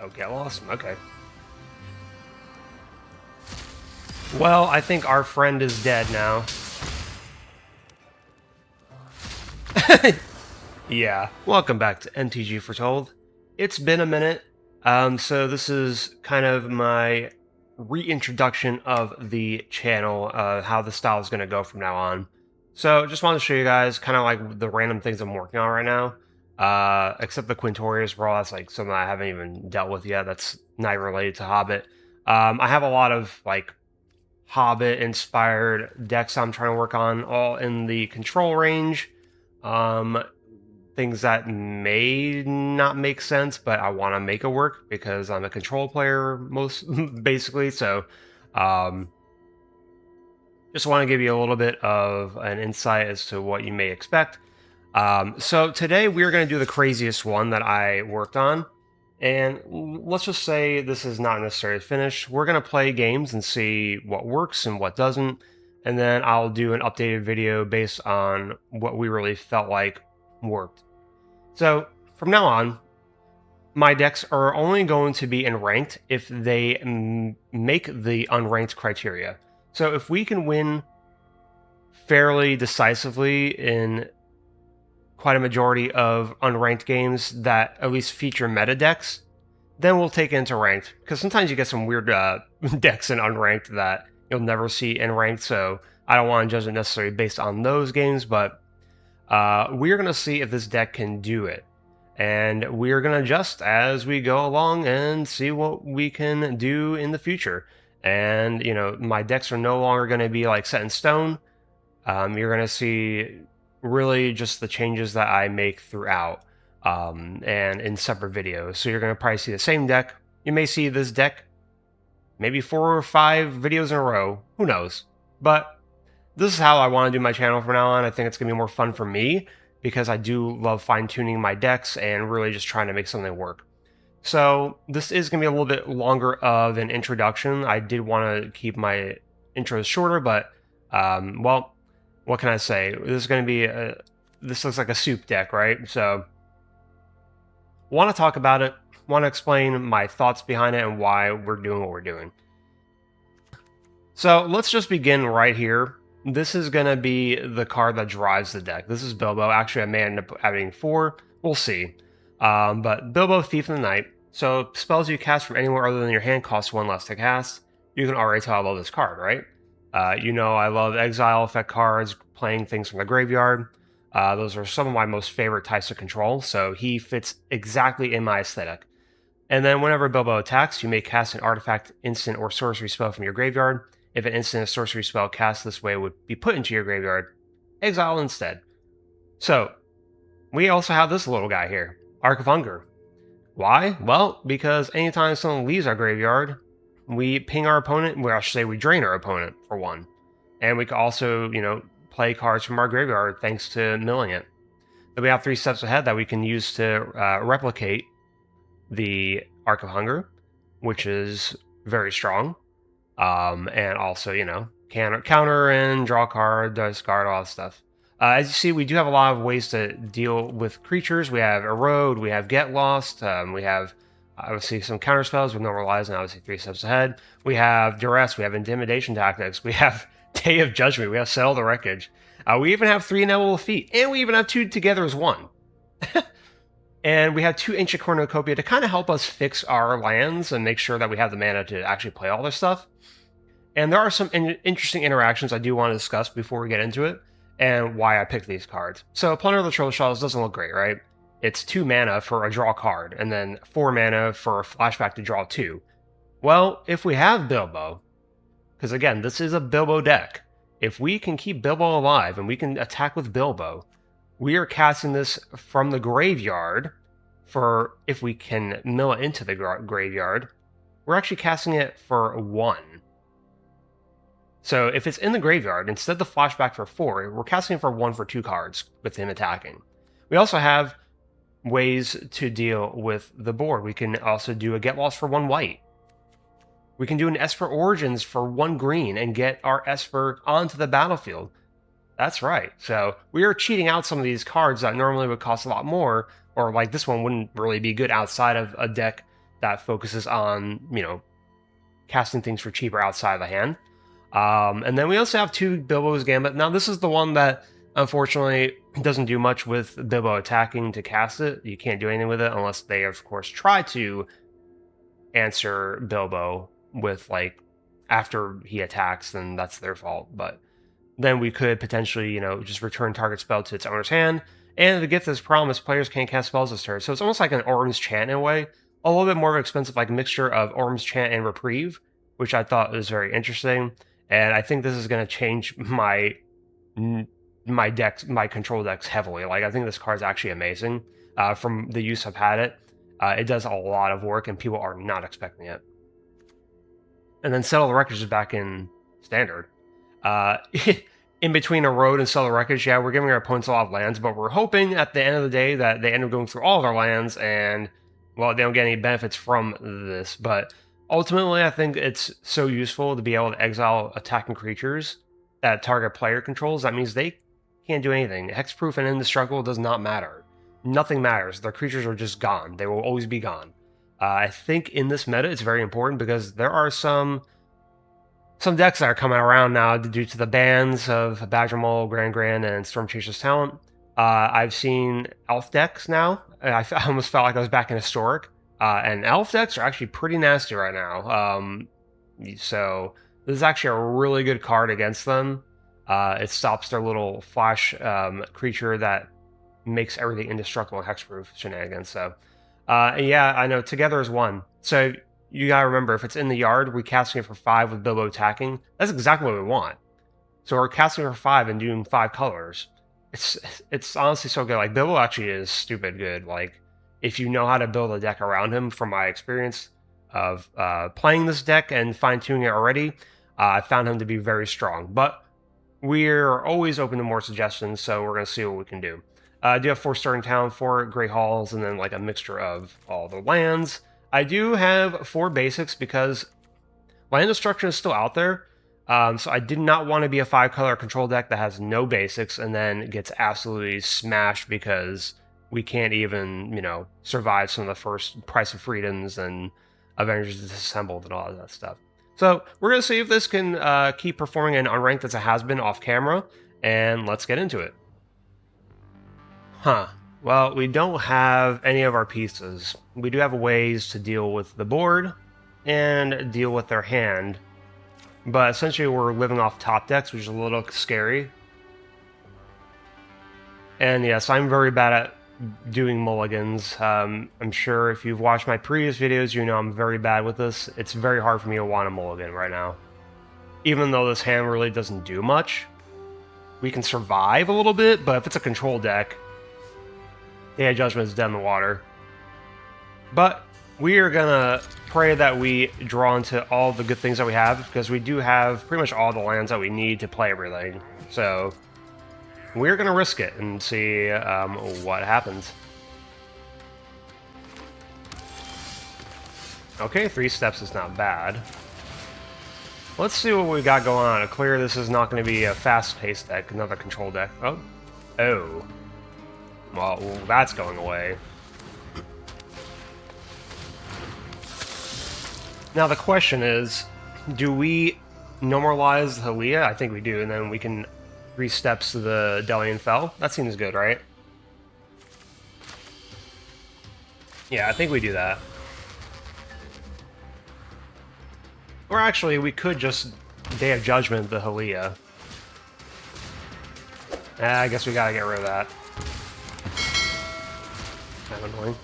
Okay, awesome. Okay. Well, I think our friend is dead now. Yeah. Welcome back to MTG Foretold. It's been a minute. So this is kind of my reintroduction of the channel, how the style is going to go from now on. So just wanted to show you guys kind of like the random things I'm working on right now. Except the Quintorius Brawl, that's like something I haven't even dealt with yet. That's not related to Hobbit. I have a lot of like Hobbit inspired decks I'm trying to work on, all in the control range. Um, Things that may not make sense, but I want to make it work because I'm a control player most basically. So, um, just want to give you a little bit of an insight as to what you may expect. So today we're going to do the craziest one that I worked on. And let's just say this is not necessarily finished. We're going to play games and see what works and what doesn't. And then I'll do an updated video based on what we really felt like worked. So from now on, my decks are only going to be in ranked if they make the unranked criteria. So if we can win fairly decisively in quite a majority of unranked games that at least feature meta decks, then we'll take it into ranked. Because sometimes you get some weird decks in unranked that you'll never see in ranked, so I don't want to judge it necessarily based on those games, but we're going to see if this deck can do it. And we're going to adjust as we go along and see what we can do in the future. And, you know, my decks are no longer going to be like set in stone. You're going to see really just the changes that I make throughout and in separate videos. So you're going to probably see the same deck. You may see this deck maybe 4 or 5 videos in a row. Who knows? But this is how I want to do my channel from now on. I think it's going to be more fun for me because I do love fine-tuning my decks and really just trying to make something work. So this is going to be a little bit longer of an introduction. I did want to keep my intros shorter, but, well, what can I say? This is going to be this looks like a soup deck, right? So want to talk about it, want to explain my thoughts behind it and why we're doing what we're doing. So let's just begin right here. This is going to be the card that drives the deck. This is Bilbo. Actually, I may end up adding 4. We'll see. But Bilbo, Thief in the Night. So spells you cast from anywhere other than your hand cost 1 less to cast. You can already tell I love this card, right? You know I love exile effect cards, playing things from the graveyard. Those are some of my most favorite types of control, so he fits exactly in my aesthetic. And then whenever Bilbo attacks, you may cast an artifact, instant, or sorcery spell from your graveyard. If an instant or sorcery spell cast this way would be put into your graveyard, exile instead. So, we also have this little guy here, Arc of Hunger. Why? Well, because anytime someone leaves our graveyard, we ping our opponent, well, I should say we drain our opponent, for 1. And we can also, you know, play cards from our graveyard thanks to milling it. Then we have 3 steps ahead that we can use to replicate the Arc of Hunger, which is very strong. And also, you know, counter and draw a card, discard, all that stuff. As you see, we do have a lot of ways to deal with creatures. We have Erode, we have Get Lost, we have obviously some counter spells with no relies, and obviously 3 steps ahead. We have Duress, we have Intimidation Tactics, we have Day of Judgment, we have Settle the Wreckage. We even have 3 Inevitable Defeat, and we even have 2 Together as 1. And we have 2 Ancient Cornucopia to kind of help us fix our lands and make sure that we have the mana to actually play all this stuff. And there are some interesting interactions I do want to discuss before we get into it, and why I picked these cards. So Plunder of the Troll Shells doesn't look great, right? It's 2 mana for a draw card, and then 4 mana for a flashback to draw 2. Well, if we have Bilbo, because again, this is a Bilbo deck, if we can keep Bilbo alive and we can attack with Bilbo, we are casting this from the graveyard for, if we can mill it into the graveyard, we're actually casting it for 1. So if it's in the graveyard, instead of the flashback for 4, we're casting it for 1 for 2 cards with him attacking. We also have ways to deal with the board. We can also do a Get Lost for 1 white. We can do an Esper Origins for 1 green and get our Esper onto the battlefield. That's right. So we are cheating out some of these cards that normally would cost a lot more, or like this one wouldn't really be good outside of a deck that focuses on, casting things for cheaper outside of the hand. And then we also have 2 Bilbo's Gambit. Now, this is the one that, unfortunately, doesn't do much with Bilbo attacking to cast it. You can't do anything with it unless they, of course, try to answer Bilbo with, like, after he attacks, then that's their fault. But then we could potentially, just return target spell to its owner's hand. And the gift is promised, players can't cast spells this turn. So it's almost like an Orm's Chant in a way. A little bit more of an expensive, like, mixture of Orm's Chant and Reprieve, which I thought was very interesting. And I think this is going to change my decks, my control decks heavily. Like, I think this card's actually amazing. From the use I've had it, it does a lot of work, and people are not expecting it. And then Settle the Wreckage is back in Standard. In between Erode and Settle the Wreckage, yeah, we're giving our opponents a lot of lands, but we're hoping at the end of the day that they end up going through all of our lands, and, well, they don't get any benefits from this. But ultimately, I think it's so useful to be able to exile attacking creatures that target player controls. That means they can't do anything. Hexproof and Indestructible does not matter. Nothing matters. Their creatures are just gone. They will always be gone. I think in this meta, it's very important because there are some decks that are coming around now due to the bans of Badger Mole, Grand, and Storm Chaser's Talent. I've seen Elf decks now. I almost felt like I was back in Historic. And Elf decks are actually pretty nasty right now. So this is actually a really good card against them. It stops their little flash creature that makes everything indestructible and hexproof shenanigans. So yeah, I know, together is 1. So you gotta remember, if it's in the yard, we're casting it for 5 with Bilbo attacking. That's exactly what we want. So we're casting for 5 and doing 5 colors. It's honestly so good. Like, Bilbo actually is stupid good. Like, if you know how to build a deck around him, from my experience of playing this deck and fine-tuning it already, I found him to be very strong. But we're always open to more suggestions, so we're going to see what we can do. I do have 4 starting town, 4 Great Halls, and then, like, a mixture of all the lands. I do have 4 basics because land destruction is still out there. So I did not want to be a 5-color control deck that has no basics and then gets absolutely smashed because we can't even, survive some of the first Price of Freedoms and Avengers Disassembled and all of that stuff. So we're going to see if this can keep performing in unranked as it has been off camera, and let's get into it. Well, we don't have any of our pieces. We do have ways to deal with the board and deal with their hand, but essentially we're living off top decks, which is a little scary. And yes, I'm very bad at doing mulligans. I'm sure if you've watched my previous videos, you know I'm very bad with this. It's very hard for me to want a mulligan right now. Even though this hand really doesn't do much, we can survive a little bit, but if it's a control deck, yeah, Judgment is dead in the water. But we are gonna pray that we draw into all the good things that we have, because we do have pretty much all the lands that we need to play everything. So we're gonna risk it and see what happens. Okay, 3 steps is not bad. Let's see what we got going on. Clear, this is not going to be a fast-paced deck, another control deck. Oh. Well, that's going away. Now the question is, do we normalize the Halia? I think we do, and then we can 3 steps to the Delian Fell. That seems good, right? Yeah, I think we do that. Or actually, we could just Day of Judgment the Halia. I guess we gotta get rid of that. Kind of annoying.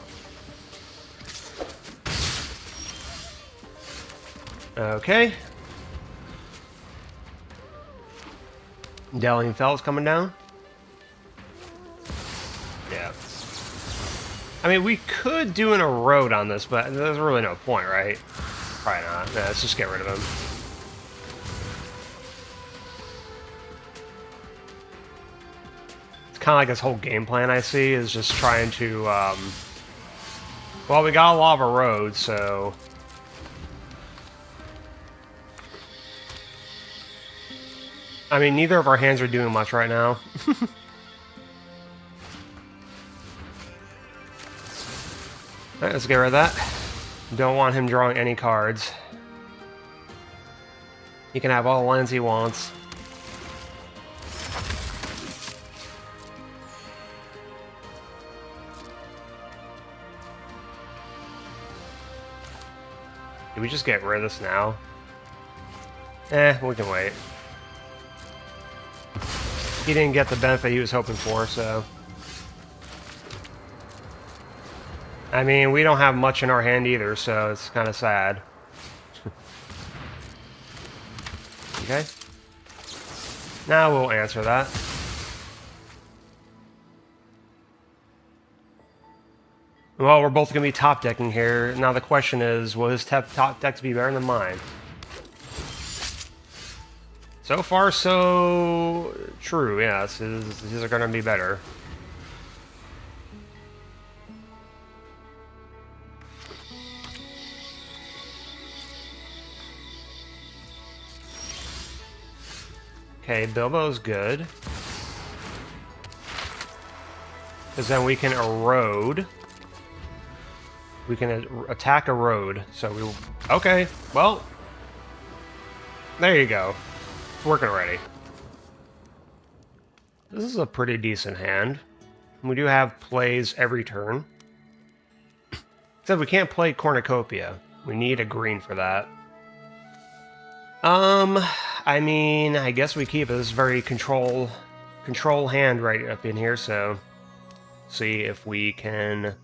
Okay. Delian Fell is coming down. Yeah. I mean, we could do an Erode on this, but there's really no point, right? Probably not. Yeah, let's just get rid of him. It's kind of like this whole game plan I see is just trying to, well, we got a lot of Erode, so I mean, neither of our hands are doing much right now. Alright, let's get rid of that. Don't want him drawing any cards. He can have all the lands he wants. Did we just get rid of this now? We can wait. He didn't get the benefit he was hoping for, so... I mean, we don't have much in our hand either, so it's kind of sad. Okay. Now we'll answer that. Well, we're both going to be top decking here. Now the question is, will his top decks be better than mine? So far, so true, yes. His are going to be better. Okay, Bilbo's good. Because then we can erode. We can attack erode. So we... Okay, well... There you go. It's working already. This is a pretty decent hand. We do have plays every turn. Except we can't play Cornucopia. We need a green for that. I mean, I guess we keep it. This is very control hand right up in here, so see if we can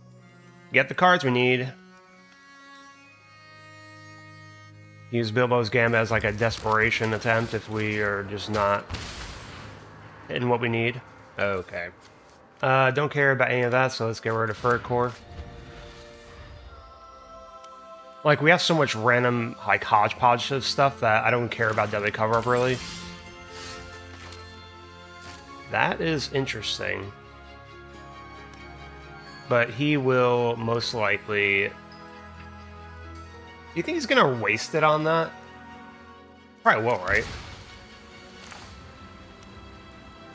get the cards we need. Use Bilbo's Gambit as like a desperation attempt if we are just not hitting what we need. Okay. Don't care about any of that, so let's get rid of Fur Core. Like, we have so much random, like, hodgepodge of stuff that I don't care about Deadly Cover-Up, really. That is interesting. But he will most likely... You think he's gonna waste it on that? Probably will, right?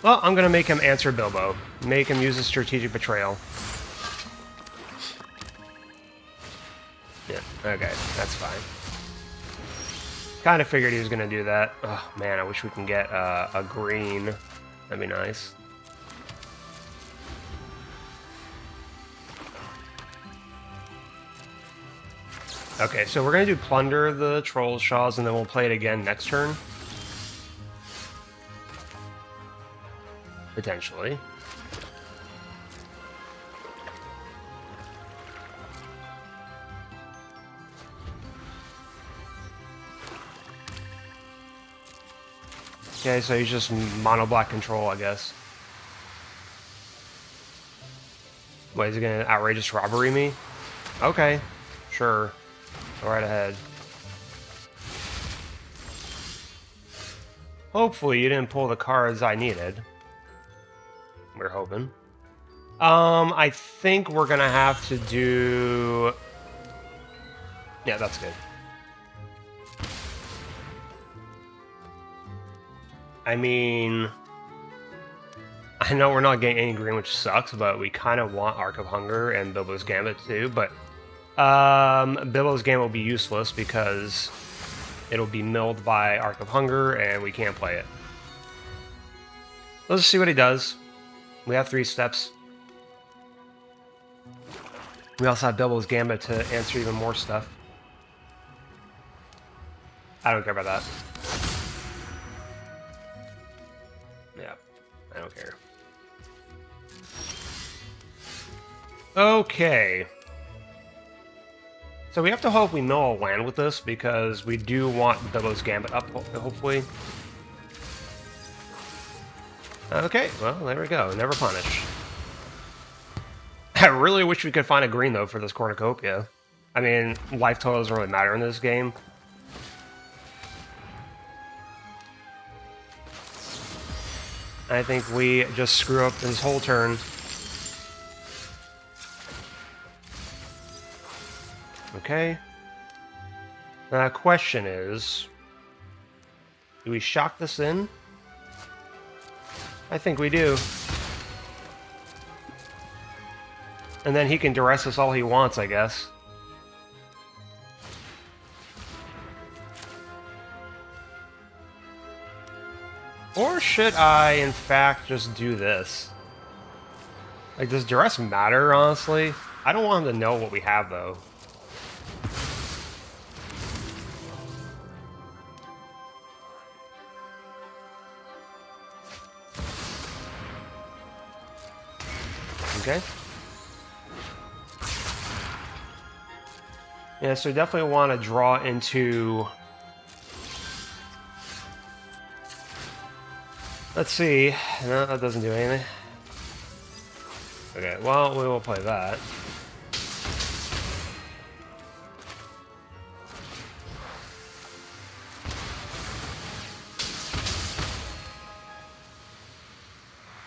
Well, I'm gonna make him answer Bilbo. Make him use a Strategic Betrayal. Yeah, okay, that's fine. Kind of figured he was going to do that. Oh, man, I wish we can get a green. That'd be nice. Okay, so we're going to do Plunder the Troll Shaws, and then we'll play it again next turn. Potentially. Okay, so he's just mono black control, I guess. Wait, is he gonna outrageous robbery me? Okay, sure. Go right ahead. Hopefully you didn't pull the cards I needed. We're hoping. I think we're gonna have to do... Yeah, that's good. I mean, I know we're not getting any green, which sucks, but we kind of want Arc of Hunger and Bilbo's Gambit too, but Bilbo's Gambit will be useless because it'll be milled by Arc of Hunger and we can't play it. Let's just see what he does. We have 3 steps. We also have Bilbo's Gambit to answer even more stuff. I don't care about that. Yeah, I don't care. Okay. So we have to hope we mill a land with this, because we do want Bilbo's Gambit up, hopefully. Okay, well, there we go. Never punish. I really wish we could find a green, though, for this Cornucopia. I mean, life total doesn't really matter in this game. I think we just screw up this whole turn. Okay. The question is, do we shock this in? I think we do. And then he can duress us all he wants, I guess. Or should I, in fact, just do this? Like, does duress matter, honestly? I don't want him to know what we have, though. Okay. Yeah, so definitely want to draw into... Let's see. No, that doesn't do anything. Okay, well, we will play that.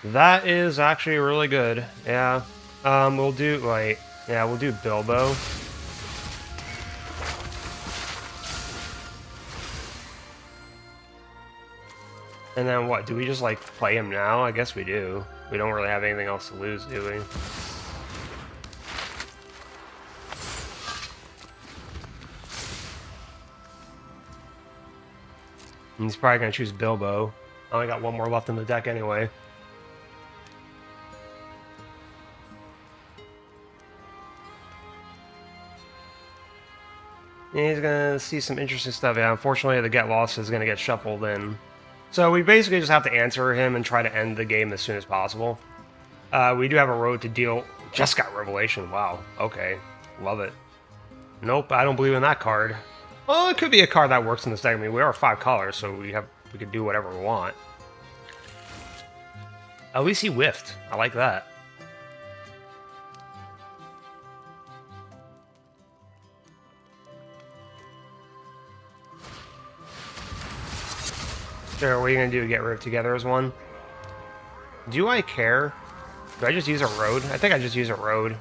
That is actually really good. Yeah. We'll do, wait. Yeah, we'll do Bilbo. And then what? Do we just, like, play him now? I guess we do. We don't really have anything else to lose, do we? And he's probably going to choose Bilbo. I only got one more left in the deck anyway. And he's going to see some interesting stuff. Yeah, unfortunately, the Get Lost is going to get shuffled in. So we basically just have to answer him and try to end the game as soon as possible. We do have a road to deal. Just got Revelation. Wow. Okay. Love it. Nope, I don't believe in that card. Well, it could be a card that works in this deck. I mean, we are 5 colors, so we could do whatever we want. At least he whiffed. I like that. So what are you going to do? Get rid of together as one? Do I care? Do I just use a road? I think I just use a road.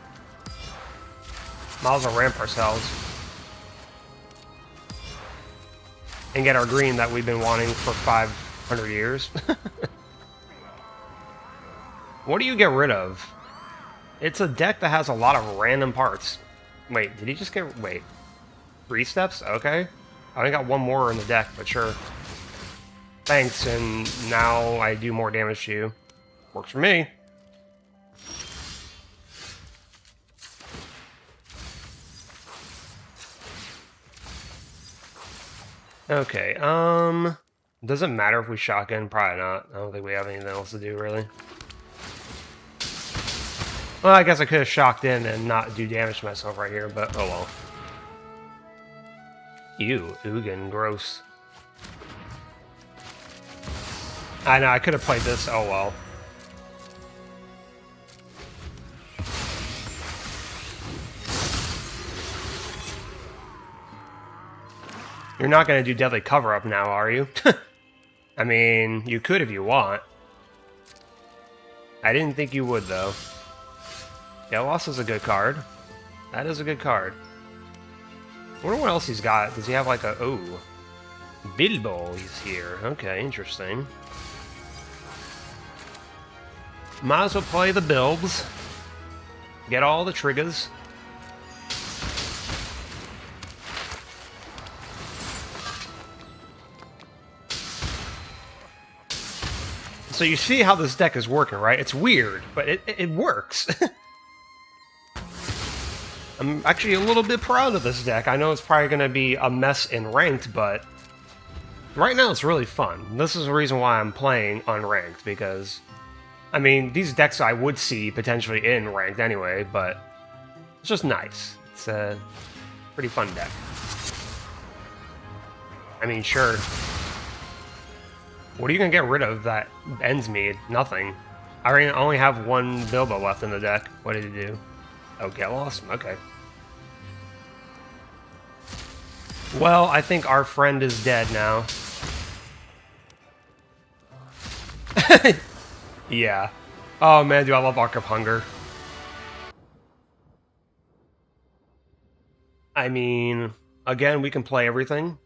Might as well ramp ourselves. And get our green that we've been wanting for 500 years. What do you get rid of? It's a deck that has a lot of random parts. Wait, did he just get... Wait. 3 steps? Okay. I only got one more in the deck, but sure. Thanks, and now I do more damage to you. Works for me. Okay, does it matter if we shotgun? Probably not. I don't think we have anything else to do, really. Well, I guess I could have shocked in and not do damage to myself right here, but oh well. Ew, Ugin, gross. I know, I could have played this, oh well. You're not going to do Deadly Cover-Up now, are you? I mean, you could if you want. I didn't think you would, though. Yeah, Loss is a good card. That is a good card. I wonder what else he's got. Does he have like a... Oh. Bilbo is here. Okay, interesting. Might as well play the Bilbs. Get all the triggers. So you see how this deck is working, right? It's weird, but it works. I'm actually a little bit proud of this deck. I know it's probably going to be a mess in ranked, but right now it's really fun. This is the reason why I'm playing unranked, because, I mean, these decks I would see potentially in ranked anyway, but it's just nice. It's a pretty fun deck. I mean, sure. What are you going to get rid of that ends me? Nothing. I only have one Bilbo left in the deck. What did he do? Oh, Get Lost? Okay. Well, I think our friend is dead now. Yeah. Oh man, do I love Arc of Hunger. I mean, again, we can play everything.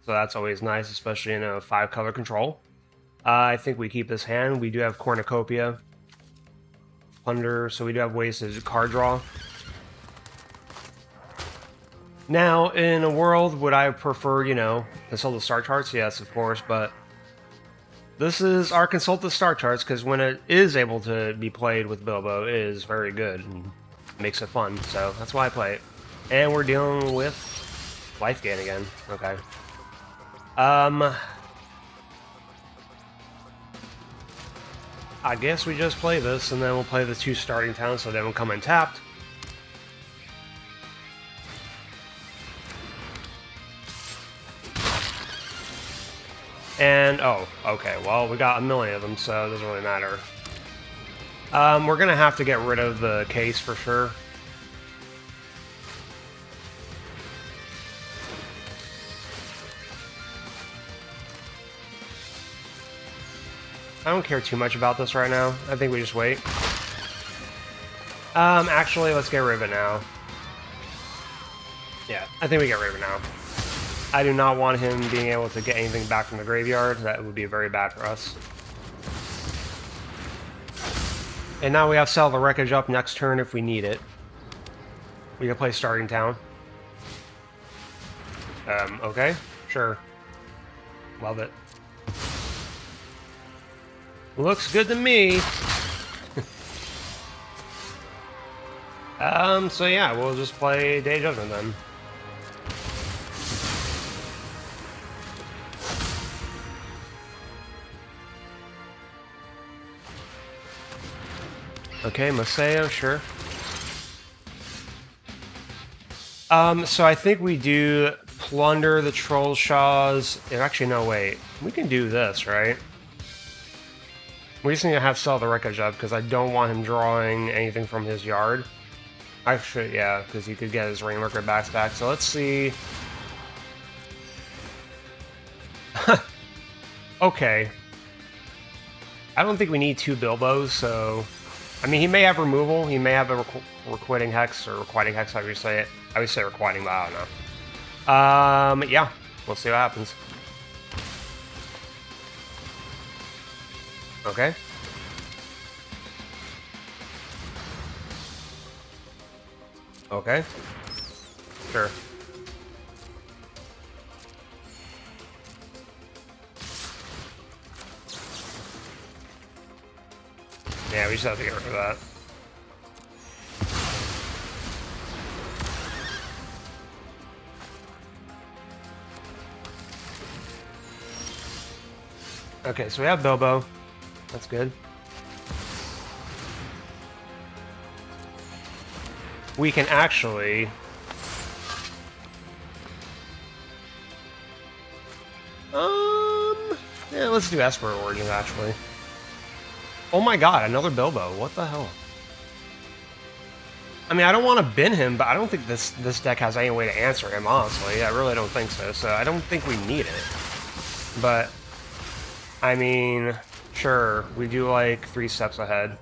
So that's always nice, especially in a 5-color control. I think we keep this hand. We do have Cornucopia. Plunder, so we do have ways to card draw. Now, in a world, would I prefer, you know, to sell the star charts? Yes, of course, but This is our consultative star charts, because when it is able to be played with Bilbo, it is very good and makes it fun, so that's why I play it. And we're dealing with Lifegain again. Okay. I guess we just play this, and then we'll play the 2 starting towns, so they don't come untapped. And, oh, okay, well, we got a million of them, so it doesn't really matter. We're gonna have to get rid of the case for sure. I don't care too much about this right now. I think we just wait. Actually, let's get rid of it now. Yeah, I think we get rid of it now. I do not want him being able to get anything back from the graveyard. That would be very bad for us. And now we have Sell the Wreckage up next turn if we need it. We can play Starting Town. Okay, sure. Love it. Looks good to me. So yeah, we'll just play Day of Judgment then. Okay, Maseo, sure. So I think we do Plunder the Troll Shaws. Actually, no, wait. We can do this, right? We just need to have Sell the Wreckage up, because I don't want him drawing anything from his yard. Actually, yeah, because he could get his Rainworker backs back. So let's see. Okay. I don't think we need 2 Bilbos, so... I mean, he may have removal. He may have a Requiting Hex, or Requiting Hex, however you say it. I would say Requiting, but I don't know. Yeah. We'll see what happens. Okay. Okay. Sure. Yeah, we just have to get rid of that. Okay, so we have Bilbo. That's good. We can actually... Yeah, let's do Esper Origins, actually. Oh my god, another Bilbo. What the hell? I mean, I don't want to bin him, but I don't think this deck has any way to answer him, honestly. I really don't think so, so I don't think we need it. But, I mean, sure, we do like 3 steps ahead.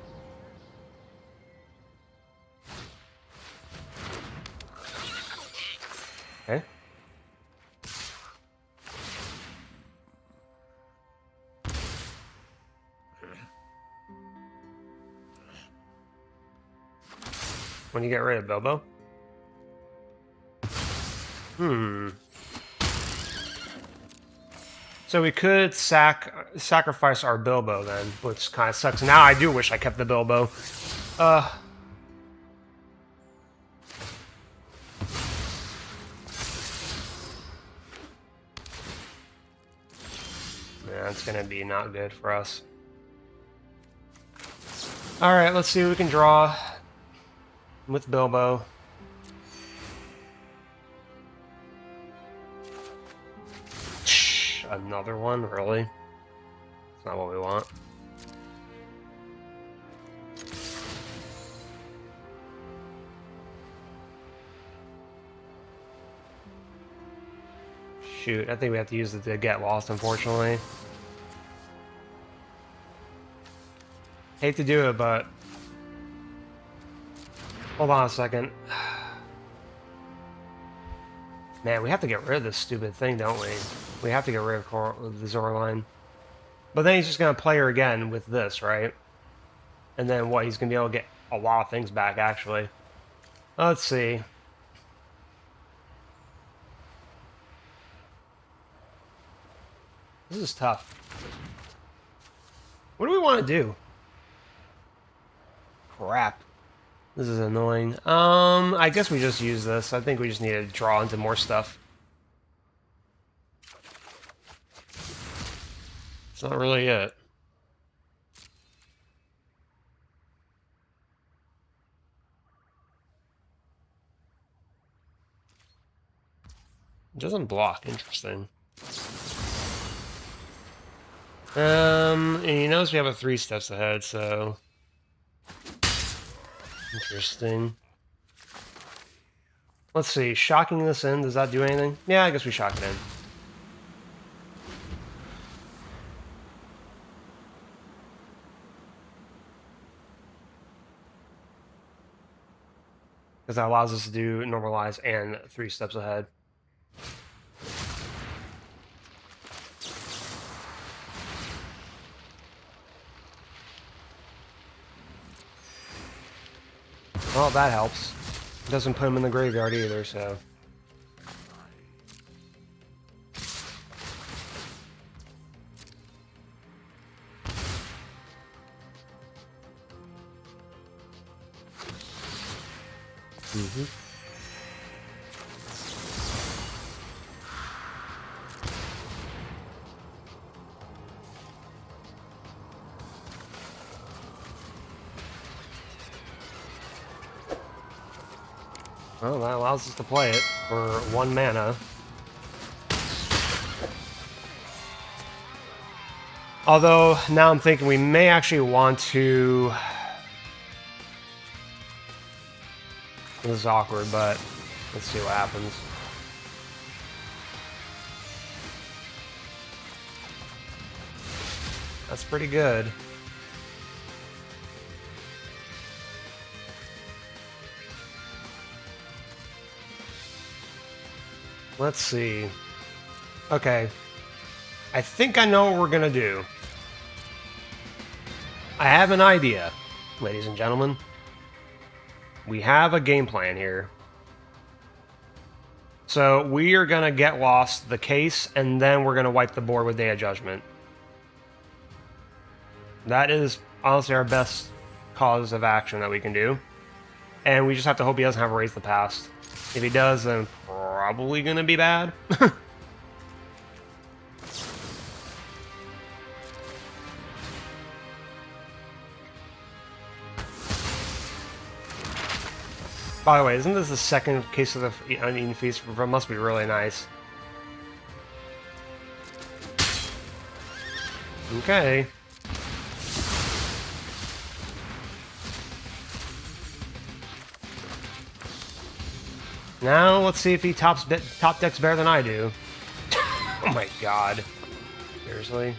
Okay. When you get rid of Bilbo? So we could sacrifice our Bilbo then, which kind of sucks. Now I do wish I kept the Bilbo. Man, it's gonna be not good for us. Alright, let's see what we can draw with Bilbo. Another one? Really? It's not what we want. Shoot, I think we have to use it to get lost, unfortunately. Hate to do it, but... Hold on a second. Man, we have to get rid of this stupid thing, don't we? We have to get rid of the Zoraline. But then he's just going to play her again with this, right? And then what? He's going to be able to get a lot of things back, actually. Let's see. This is tough. What do we want to do? Crap. This is annoying. I guess we just use this. I think we just need to draw into more stuff. It's not really it. It doesn't block. Interesting. And he knows we have a 3 steps ahead, so... Interesting. Let's see, shocking this in, does that do anything? Yeah, I guess we shock it in. Because that allows us to do normalize and 3 steps ahead. Well, that helps. It doesn't put him in the graveyard either, so... Well, that allows us to play it for 1 mana. Although, now I'm thinking we may actually want to... This is awkward, but let's see what happens. That's pretty good. Let's see. Okay. I think I know what we're gonna do. I have an idea, ladies and gentlemen. We have a game plan here. So we are gonna get lost the case, and then we're gonna wipe the board with Day of Judgment. That is honestly our best cause of action that we can do. And we just have to hope he doesn't have Raise the Past. If he does, then probably gonna be bad. By the way, isn't this the second case of the Uneaten Feast? It must be really nice. Okay. Now, let's see if he top decks better than I do. Oh my god. Seriously?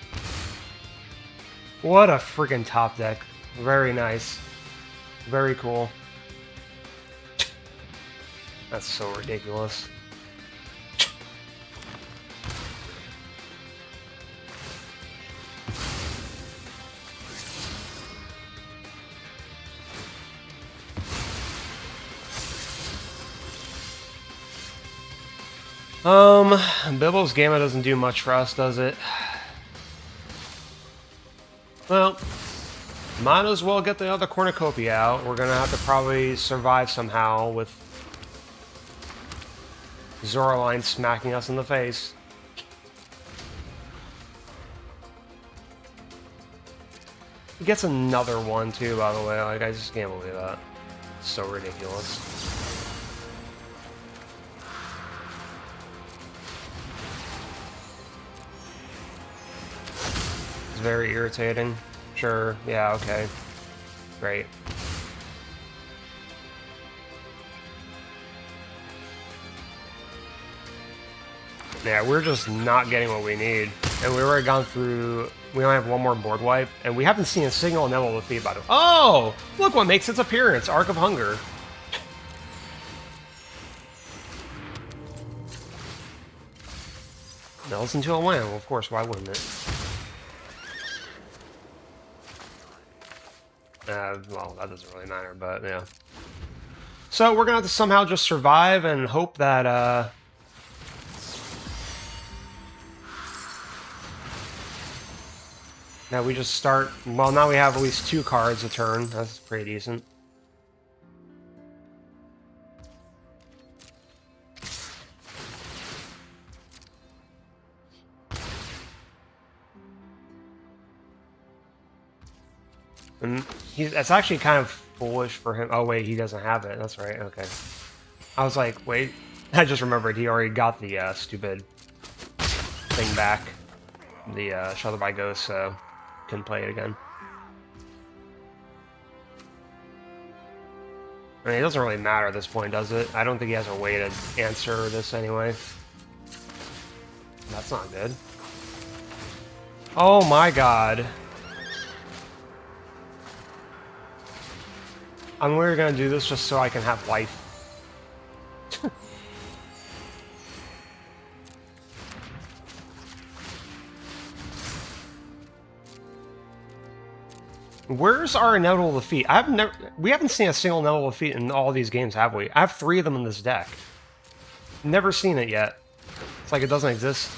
What a freaking top deck. Very nice. Very cool. That's so ridiculous. Bilbo's Gamma doesn't do much for us, does it? Well, might as well get the other cornucopia out. We're gonna have to probably survive somehow with Zoraline smacking us in the face. He gets another one too, by the way. Like, I just can't believe that. It's so ridiculous. It's very irritating. Sure, yeah, okay. Great. Yeah, we're just not getting what we need. And we already gone through... We only have one more board wipe, and we haven't seen a single Neville defeat by the way. Oh! Look what makes its appearance! Arc of Hunger. Melts into a land. Well, of course, why wouldn't it? Well, that doesn't really matter, but yeah. So we're gonna have to somehow just survive and hope that, Now we just start... Well, now we have at least 2 cards a turn. That's pretty decent. And that's actually kind of foolish for him. Oh, wait, he doesn't have it. That's right. Okay. I was like, wait. I just remembered he already got the stupid thing back. The Shelter by Ghost, so couldn't play it again. I mean, it doesn't really matter at this point, does it? I don't think he has a way to answer this anyway. That's not good. Oh my god. I'm literally gonna do this just so I can have life. Where's our inevitable defeat? We haven't seen a single inevitable defeat in all these games, have we? I have 3 of them in this deck. Never seen it yet. It's like it doesn't exist.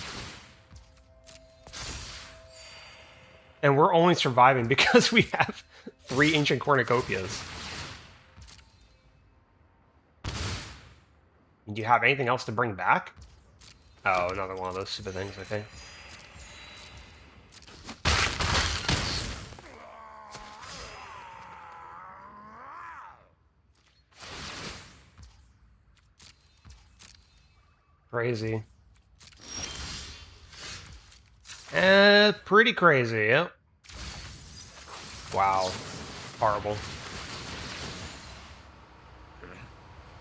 And we're only surviving because we have 3 Ancient Cornucopias. Do you have anything else to bring back? Oh, another one of those stupid things, okay. Crazy. Pretty crazy, yep. Wow. Horrible.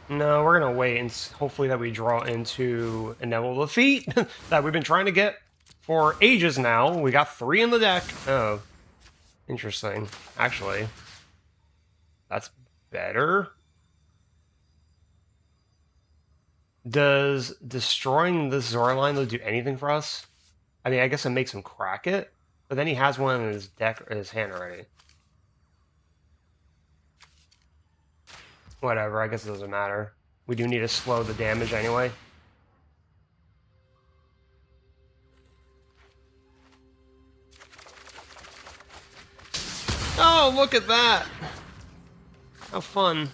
No, we're gonna wait and hopefully that we draw into inevitable defeat that we've been trying to get for ages now. We got 3 in the deck. Oh. Interesting. Actually. That's better. Does destroying this Zoraline do anything for us? I mean, I guess it makes him crack it, but then he has one in his deck or his hand already. Whatever, I guess it doesn't matter. We do need to slow the damage anyway. Oh, look at that! How fun.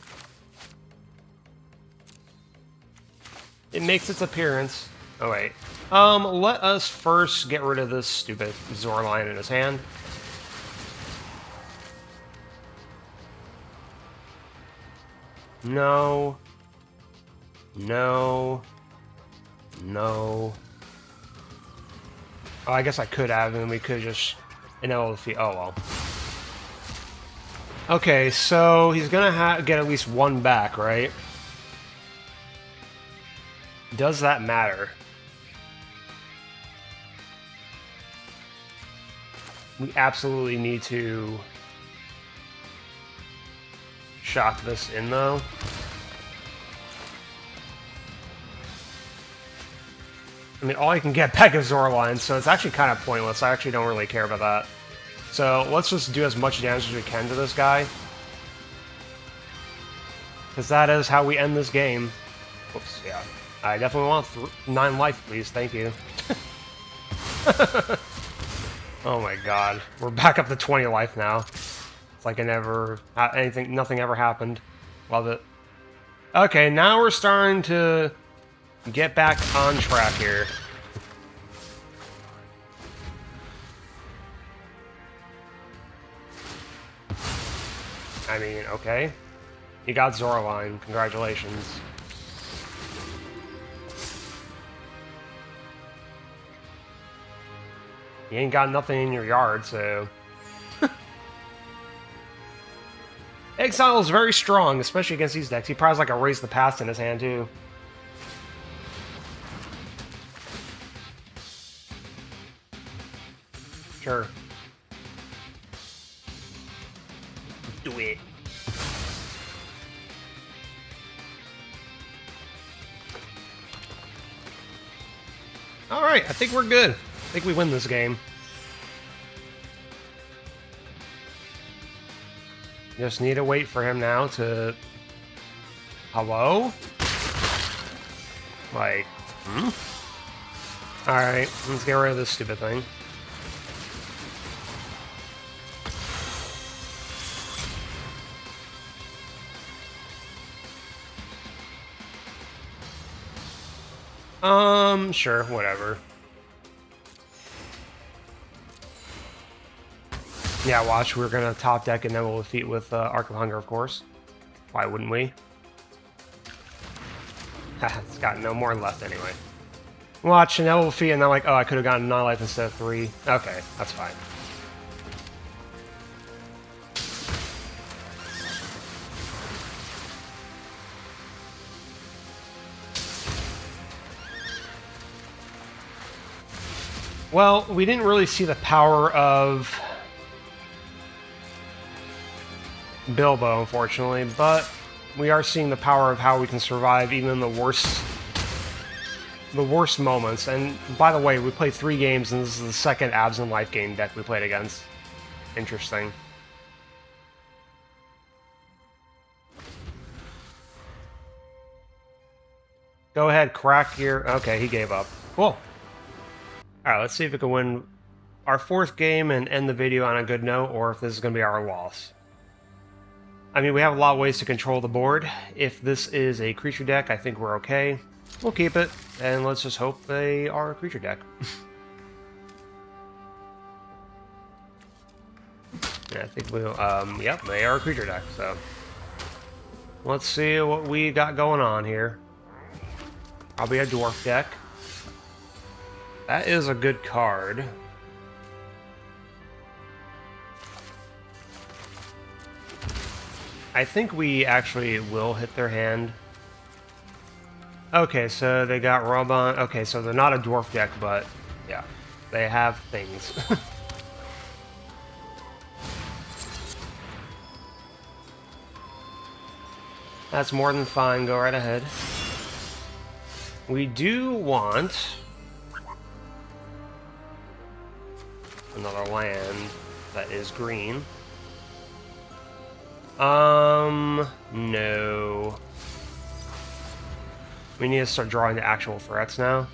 It makes its appearance. Oh, wait. Let us first get rid of this stupid Zoraline in his hand. No. No. No. Oh, I guess I could have, and we could just enable defeat. Oh, well. Okay, so he's gonna get at least 1 back, right? Does that matter? We absolutely need to shock this in, though. I mean, all I can get back is Zoraline, so it's actually kind of pointless. I actually don't really care about that. So let's just do as much damage as we can to this guy. Because that is how we end this game. Whoops, yeah. I definitely want 9 life, please. Thank you. Oh my god. We're back up to 20 life now. It's like nothing ever happened. Love it. Okay, now we're starting to get back on track here. I mean, okay. You got Zoraline. Congratulations. You ain't got nothing in your yard, so... Exile is very strong, especially against these decks. He probably has like a Raise the Past in his hand, too. Sure. Do it. Alright, I think we're good. I think we win this game. Just need to wait for him now to... Hello? Like, Alright, let's get rid of this stupid thing. Sure, whatever. Yeah, watch, we're gonna top deck and then we'll defeat with Arc of Hunger, of course. Why wouldn't we? It's got no more left anyway. Watch, and then we'll defeat, and then like, oh, I could have gotten 9 life instead of 3. Okay, that's fine. Well, we didn't really see the power of Bilbo, unfortunately, but we are seeing the power of how we can survive even the worst moments. And by the way, we played 3 games, and this is the second Abzan Lifegain deck we played against. Interesting. Go ahead, crack your... Okay, he gave up. Cool. Alright, let's see if we can win our 4th game and end the video on a good note, or if this is going to be our loss. I mean, we have a lot of ways to control the board. If this is a creature deck, I think we're okay. We'll keep it, and let's just hope they are a creature deck. Yeah, I think we'll... yep, they are a creature deck, so... Let's see what we got going on here. Probably a dwarf deck. That is a good card. I think we actually will hit their hand. Okay, so they got Robon. Okay, so they're not a dwarf deck, but yeah, they have things. That's more than fine. Go right ahead. We do want another land that is green. No. We need to start drawing the actual threats now.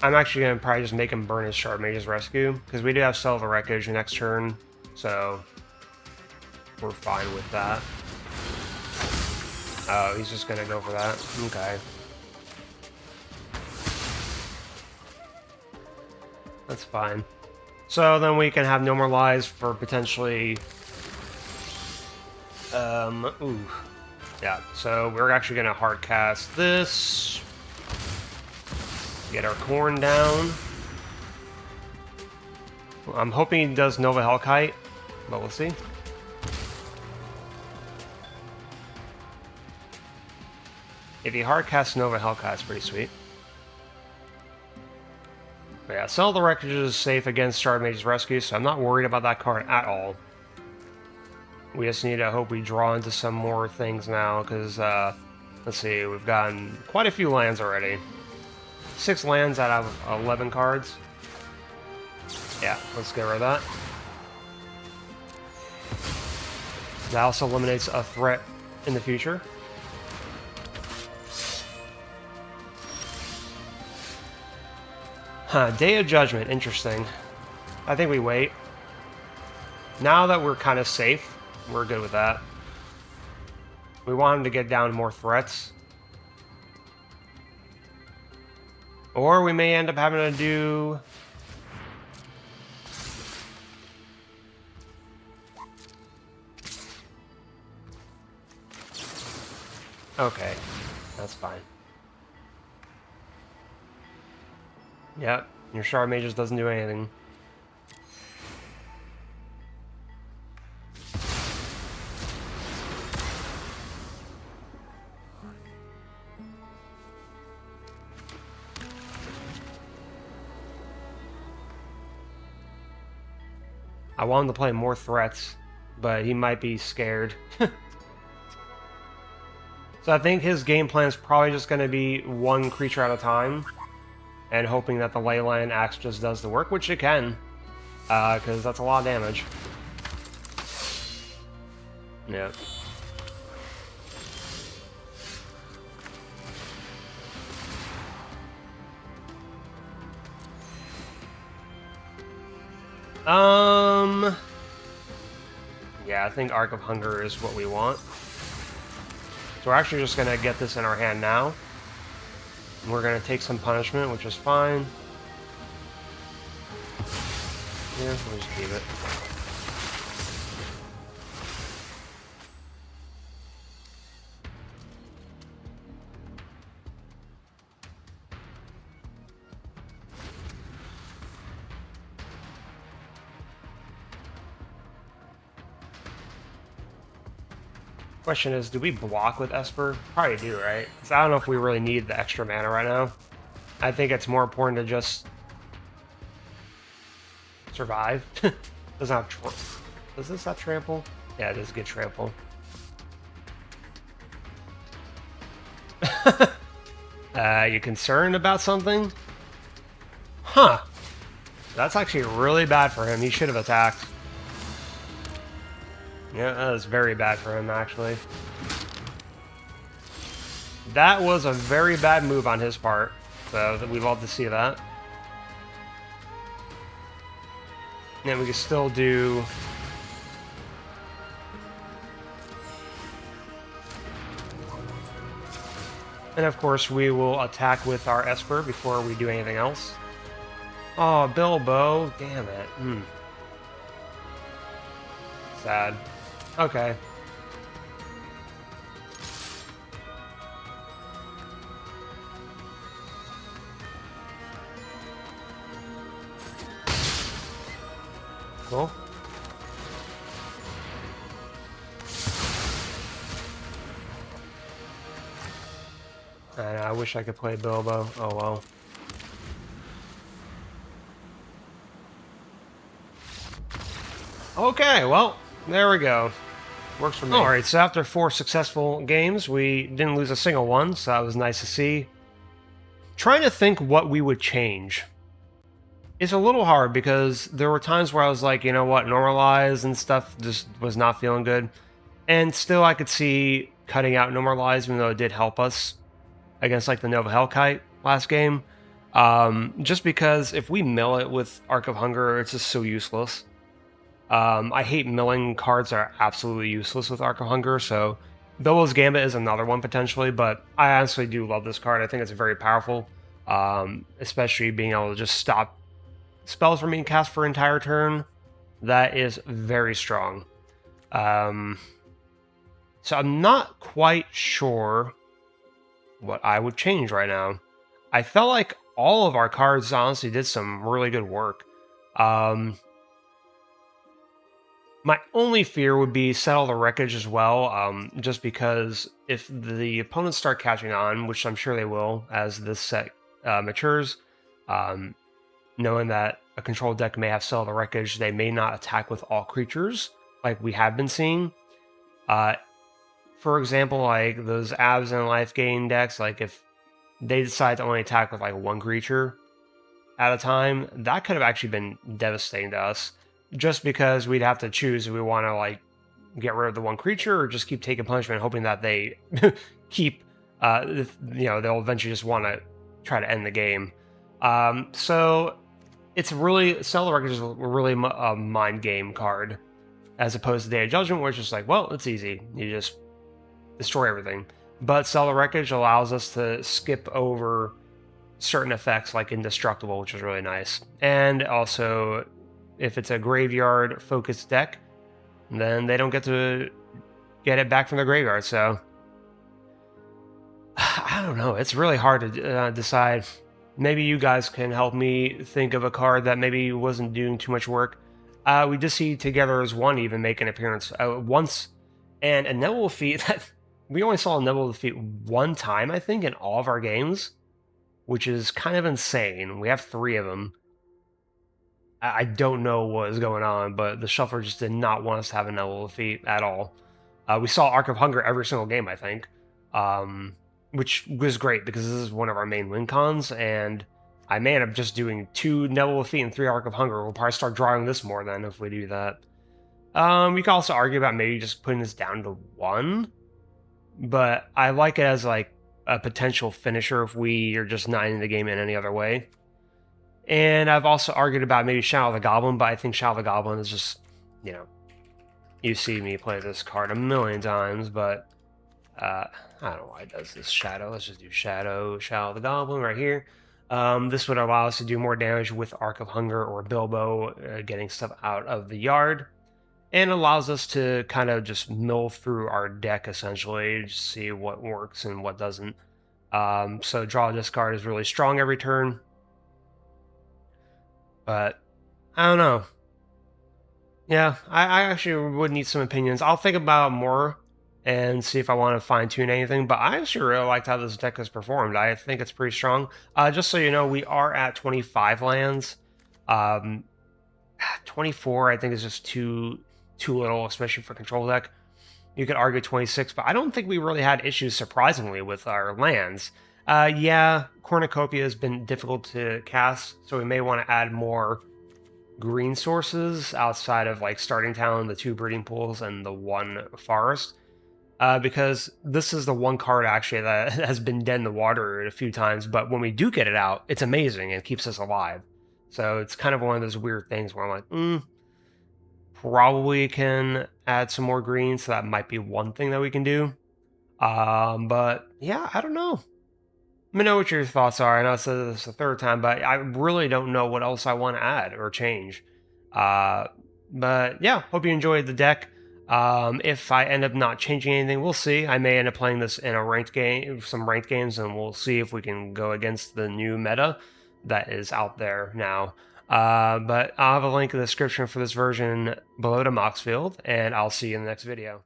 I'm actually going to probably just make him burn his Shard Mage's Rescue, because we do have Cell of the Wreckage next turn, so we're fine with that. Oh, he's just going to go for that. Okay. That's fine. So then we can have no more lives for potentially... ooh. Yeah, so we're actually going to hard cast this. Get our corn down. I'm hoping he does Nova Hellkite, but we'll see. If he hard casts Nova Hellkite, it's pretty sweet. But yeah, Cell of the Wreckage is safe against Shard Mage's Rescue, so I'm not worried about that card at all. We just need to hope we draw into some more things now, because, let's see, we've gotten quite a few lands already. 6 lands out of 11 cards. Yeah, let's get rid of that. That also eliminates a threat in the future. Huh, Day of Judgment, interesting. I think we wait. Now that we're kind of safe, we're good with that. We want him to get down more threats. Or we may end up having to do... Okay, that's fine. Yep, your Shard Mage just doesn't do anything. I want him to play more threats, but he might be scared. So I think his game plan is probably just going to be 1 creature at a time, and hoping that the Leyline Axe just does the work, which it can, because that's a lot of damage. Yep. Yeah, I think Arc of Hunger is what we want. So we're actually just going to get this in our hand now. And we're going to take some punishment, which is fine. Yeah, we'll just keep it. Question is, do we block with Esper? Probably do, right? Because I don't know if we really need the extra mana right now. I think it's more important to just survive. Doesn't have does this have trample? Yeah, it does get trample. You concerned about something? Huh. That's actually really bad for him. He should have attacked. Yeah, that was very bad for him, actually. That was a very bad move on his part. So we'd love to see that. And we can still do... And of course, we will attack with our Esper before we do anything else. Oh, Bilbo. Damn it. Sad. Okay. Cool. And I wish I could play Bilbo. Oh well. Okay, well, there we go. Works for me. Alright, so after 4 successful games, we didn't lose a single one, so that was nice to see. Trying to think what we would change. It's a little hard because there were times where I was like, you know what, normalize and stuff just was not feeling good. And still I could see cutting out normalize, even though it did help us against like the Nova Hellkite last game. Just because if we mill it with Arc of Hunger, it's just so useless. I hate milling cards that are absolutely useless with Arc of Hunger, so Bilbo's Gambit is another one potentially, but I honestly do love this card. I think it's very powerful, especially being able to just stop spells from being cast for an entire turn. That is very strong. So I'm not quite sure what I would change right now. I felt like all of our cards honestly did some really good work. My only fear would be Settle the Wreckage as well, just because if the opponents start catching on, which I'm sure they will as this set matures, knowing that a control deck may have Settle the Wreckage, they may not attack with all creatures, like we have been seeing. For example, like those Abzan and Lifegain decks, like if they decide to only attack with like one creature at a time, that could have actually been devastating to us. Just because we'd have to choose if we want to like get rid of the one creature or just keep taking punishment, hoping that they keep, they'll eventually just want to try to end the game. So it's really, Settle the Wreckage is really a mind game card as opposed to Day of Judgment, where it's just like, well, it's easy. You just destroy everything. But Settle the Wreckage allows us to skip over certain effects like Indestructible, which is really nice. And also, if it's a graveyard focused deck, then they don't get to get it back from the graveyard. So I don't know. It's really hard to decide. Maybe you guys can help me think of a card that maybe wasn't doing too much work. We did see Together as One even make an appearance once, and a Nebula Defeat that we only saw a Nebula Defeat one time, I think, in all of our games, which is kind of insane. We have 3 of them. I don't know what is going on, but the shuffler just did not want us to have a Nebula Defeat at all. We saw Arc of Hunger every single game, I think, which was great because this is one of our main win cons, and I may end up just doing 2 Nebula Defeat and 3 Arc of Hunger. We'll probably start drawing this more then if we do that. We can also argue about maybe just putting this down to 1, but I like it as like a potential finisher if we are just not in the game in any other way. And I've also argued about maybe Shadow of the Goblin, but I think Shadow of the Goblin is just, you see me play this card a million times, but I don't know why it does this shadow. Let's just do Shadow the Goblin right here. This would allow us to do more damage with Arc of Hunger or Bilbo, getting stuff out of the yard, and allows us to kind of just mill through our deck essentially, just see what works and what doesn't. So draw discard is really strong every turn, but I don't know. Yeah, I actually would need some opinions. I'll think about it more and see if I want to fine tune anything. But I actually really liked how this deck has performed. I think it's pretty strong. Just so you know, we are at 25 lands. Um, 24, I think, is just too little, especially for control deck. You could argue 26, but I don't think we really had issues, surprisingly, with our lands. Yeah, Cornucopia has been difficult to cast, so we may want to add more green sources outside of like starting town, the 2 breeding pools, and the 1 forest. Because this is the one card actually that has been dead in the water a few times, but when we do get it out, it's amazing and keeps us alive. So it's kind of one of those weird things where I'm like, probably can add some more green, so that might be one thing that we can do. But yeah, I don't know. Let me know what your thoughts are. I know I said this the third time, but I really don't know what else I want to add or change. Uh, but yeah, hope you enjoyed the deck. If I end up not changing anything, we'll see. I may end up playing this in a ranked game, some ranked games, and we'll see if we can go against the new meta that is out there now. But I'll have a link in the description for this version below to Moxfield, and I'll see you in the next video.